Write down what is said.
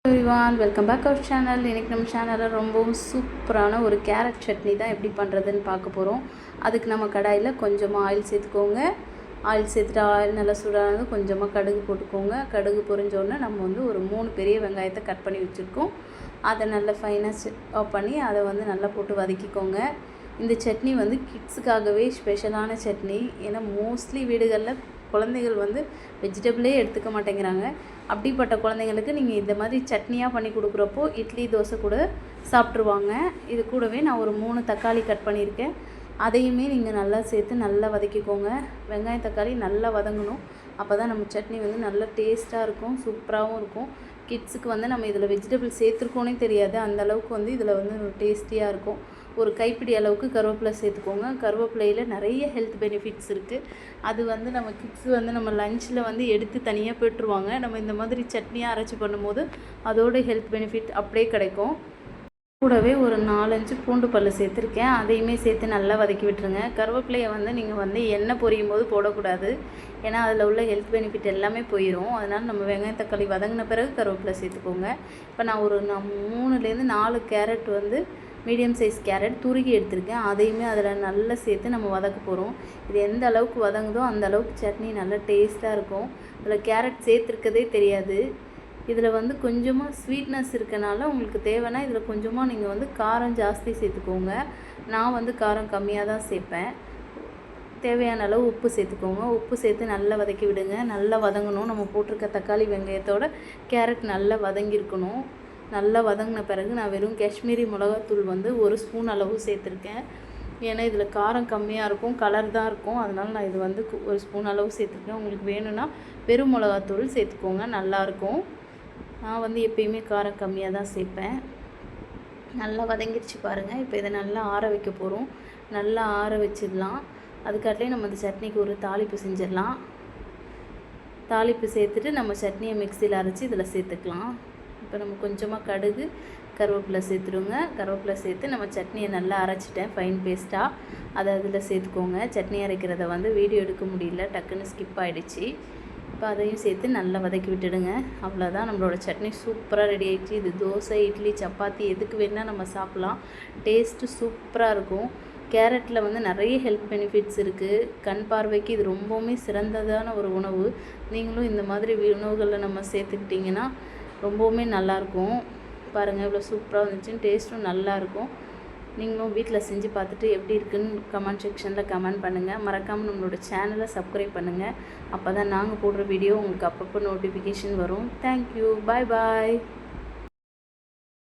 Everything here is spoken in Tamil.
Everyone welcome back our channel. இன்றைக்கி நம்ம சேனலில் ரொம்பவும் சூப்பரான ஒரு கேரட் சட்னி தான் எப்படி பண்ணுறதுன்னு பார்க்க போகிறோம். அதுக்கு நம்ம கடாயில் கொஞ்சமாக ஆயில் சேர்த்துக்கோங்க. ஆயில் சேர்த்துட்டு ஆயில் நல்லா சூடானது கொஞ்சமாக கடுகு போட்டுக்கோங்க. கடுகு பொரிஞ்சோடனே நம்ம வந்து ஒரு 3 பெரிய வெங்காயத்தை கட் பண்ணி வச்சுருக்கோம். அதை நல்லா ஃபைனாக ஆஃப் பண்ணி அதை வந்து நல்லா போட்டு வதக்கிக்கோங்க. இந்த சட்னி வந்து கிட்ஸுக்காகவே ஸ்பெஷலான சட்னி. ஏன்னா மோஸ்ட்லி வீடுகளில் குழந்தைகள் வந்து வெஜிடபிளே எடுத்துக்க மாட்டேங்கிறாங்க. அப்படிப்பட்ட குழந்தைங்களுக்கு நீங்கள் இந்த மாதிரி சட்னியாக பண்ணி கொடுக்குறப்போ இட்லி தோசை கூட சாப்பிட்ருவாங்க. இது கூடவே நான் ஒரு 3 தக்காளி கட் பண்ணியிருக்கேன். அதையுமே நீங்கள் நல்லா சேர்த்து நல்லா வதக்கிக்கோங்க. வெங்காயம் தக்காளி நல்லா வதங்கணும். அப்போ தான் நம்ம சட்னி வந்து நல்லா டேஸ்ட்டாக இருக்கும், சூப்பராகவும் இருக்கும். கிட்ஸுக்கு வந்து நம்ம இதில் வெஜிடபிள் சேர்த்துருக்கோன்னே தெரியாது, அந்தளவுக்கு வந்து இதில் வந்து டேஸ்டியாக இருக்கும். ஒரு கைப்பிடி அளவுக்கு கருவேப்பிலை சேர்த்துக்கோங்க. கருவேப்பிலையில் நிறைய ஹெல்த் பெனிஃபிட்ஸ் இருக்குது. அது வந்து நம்ம கிட்ஸு வந்து நம்ம லஞ்சில் வந்து எடுத்து தனியாக போட்டுருவாங்க. நம்ம இந்த மாதிரி சட்னியாக அரைச்சி பண்ணும்போது அதோட ஹெல்த் பெனிஃபிட் அப்படியே கிடைக்கும். கூடவே ஒரு 4-5 பூண்டு பல் சேர்த்துருக்கேன். அதையுமே சேர்த்து நல்லா வதக்கி விட்டுருங்க. கருவேப்பிலையை வந்து நீங்கள் வந்து எண்ணெய் பொரியும் போது போடக்கூடாது. ஏன்னா அதில் உள்ள ஹெல்த் பெனிஃபிட் எல்லாமே போயிடும். அதனால் நம்ம வெங்காயம் தக்காளி வதங்கின பிறகு கருவேப்பிலை சேர்த்துக்கோங்க. இப்போ நான் 3லேருந்து 4 கேரட் வந்து மீடியம் சைஸ் கேரட் துருகி எடுத்திருக்கேன். அதையுமே அதில் நல்லா சேர்த்து நம்ம வதக்க போகிறோம். இது எந்த அளவுக்கு வதங்குதோ அந்த அளவுக்கு சட்னி நல்லா டேஸ்ட்டாக இருக்கும். அதில் கேரட் சேர்த்துருக்கதே தெரியாது. இதில் வந்து கொஞ்சமாக ஸ்வீட்னஸ் இருக்கனால உங்களுக்கு தேவைன்னா இதில் கொஞ்சமாக நீங்கள் வந்து காரம் ஜாஸ்தி சேர்த்துக்கோங்க. நான் வந்து காரம் கம்மியாக தான் சேர்ப்பேன். தேவையான அளவு உப்பு சேர்த்துக்கோங்க. உப்பு சேர்த்து நல்லா வதக்கி விடுங்க. நல்லா வதங்கணும். நம்ம போட்டிருக்க தக்காளி வெங்காயத்தோட கேரட் நல்லா வதங்கியிருக்கணும். நல்லா வதங்கின பிறகு நான் வெறும் காஷ்மீரி மிளகாத்தூள் வந்து 1 ஸ்பூன் அளவு சேர்த்துருக்கேன். ஏன்னா இதில் காரம் கம்மியாக இருக்கும், கலர் தான் இருக்கும். அதனால் நான் இது வந்து 1 ஸ்பூன் அளவு சேர்த்துருக்கேன். உங்களுக்கு வேணும்னா வெறும் மிளகாத்தூள் சேர்த்துக்கோங்க, நல்லாயிருக்கும். நான் வந்து எப்பயுமே காரம் கம்மியாக தான் சேர்ப்பேன். நல்லா வதங்கிடுச்சு பாருங்கள். இப்போ இதை நல்லா ஆற வைக்க போகிறோம். நல்லா ஆற வச்சிடலாம். அதுக்காட்டிலே நம்ம இந்த சட்னிக்கு ஒரு தாளிப்பு செஞ்சிடலாம். தாளிப்பு சேர்த்துட்டு நம்ம சட்னியை மிக்சியில் அரைச்சி இதில் சேர்த்துக்கலாம். இப்போ நம்ம கொஞ்சமாக கடுகு கருவேப்பிலை சேர்த்துடுங்க. கருவேப்பிலை சேர்த்து நம்ம சட்னியை நல்லா அரைச்சிட்டேன் ஃபைன் பேஸ்ட்டாக. அதை அதில் சேர்த்துக்கோங்க. சட்னி அரைக்கிறத வந்து வீடியோ எடுக்க முடியல, டக்குன்னு ஸ்கிப் ஆகிடுச்சு. இப்போ அதையும் சேர்த்து நல்லா வதக்கி விட்டுடுங்க. அவ்வளோதான், நம்மளோட சட்னி சூப்பராக ரெடி ஆகிடுச்சு. இது தோசை, இட்லி, சப்பாத்தி எதுக்கு வேணால் நம்ம சாப்பிட்லாம். டேஸ்ட்டு சூப்பராக இருக்கும். கேரட்டில் வந்து நிறைய ஹெல்த் பெனிஃபிட்ஸ் இருக்குது. கண் பார்வைக்கு இது ரொம்பவுமே சிறந்ததான ஒரு உணவு. நீங்களும் இந்த மாதிரி உணவுகளில் நம்ம சேர்த்துக்கிட்டிங்கன்னா ரொம்பவுமே நல்லாயிருக்கும். பாருங்கள் இவ்வளோ சூப்பராக வந்துச்சுன்னு, டேஸ்ட்டும் நல்லாயிருக்கும். நீங்களும் வீட்டில் செஞ்சு பார்த்துட்டு எப்படி இருக்குன்னு கமெண்ட் செக்ஷனில் கமெண்ட் பண்ணுங்கள். மறக்காமல் நம்மளோட சேனலை சப்ஸ்கிரைப் பண்ணுங்கள். அப்போ தான் நாங்கள் போடுற வீடியோ உங்களுக்கு அப்பப்போ நோட்டிஃபிகேஷன் வரும். தேங்க்யூ, பாய் பாய்.